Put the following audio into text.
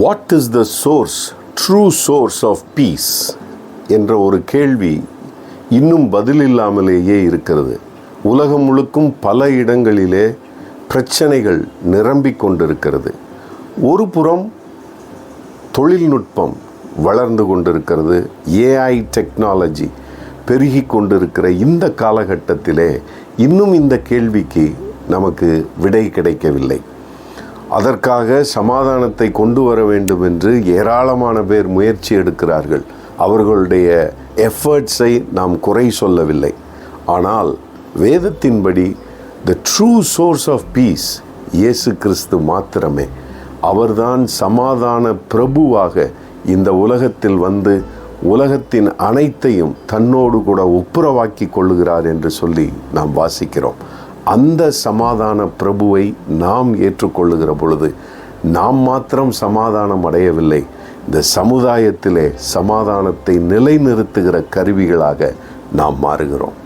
What is the source, true source of peace என்ற ஒரு கேள்வி இன்னும் பதிலில்லாமலேயே இருக்கிறது. உலகம் முழுக்கும் பல இடங்களிலே பிரச்சனைகள் நிரம்பிக் கொண்டிருக்கிறது. ஒரு புறம் தொழில்நுட்பம் வளர்ந்து கொண்டிருக்கிறது, ஏஐ டெக்னாலஜி பெருகி கொண்டிருக்கிற இந்த காலகட்டத்திலே இன்னும் இந்த கேள்விக்கு நமக்கு விடை கிடைக்கவில்லை. அதற்காக சமாதானத்தை கொண்டு வர வேண்டும் என்று ஏராளமான பேர் முயற்சி எடுக்கிறார்கள். அவர்களுடைய எஃபர்ட்ஸை நாம் குறை சொல்லவில்லை. ஆனால் வேதத்தின்படி the true source of peace இயேசு கிறிஸ்து மாத்திரமே. அவர்தான் சமாதான பிரபுவாக இந்த உலகத்தில் வந்து உலகத்தின் அனைத்தையும் தன்னோடு கூட ஒப்புரவாக்கி கொள்ளுகிறார் என்று சொல்லி நாம் வாசிக்கிறோம். அந்த சமாதான பிரபுவை நாம் ஏற்றுக்கொள்ளுகிற பொழுது நாம் மாத்திரம் சமாதானம் அடையவில்லை, இந்த சமுதாயத்திலே சமாதானத்தை நிலைநிறுத்துகிற கருவிகளாக நாம் மாறுகிறோம்.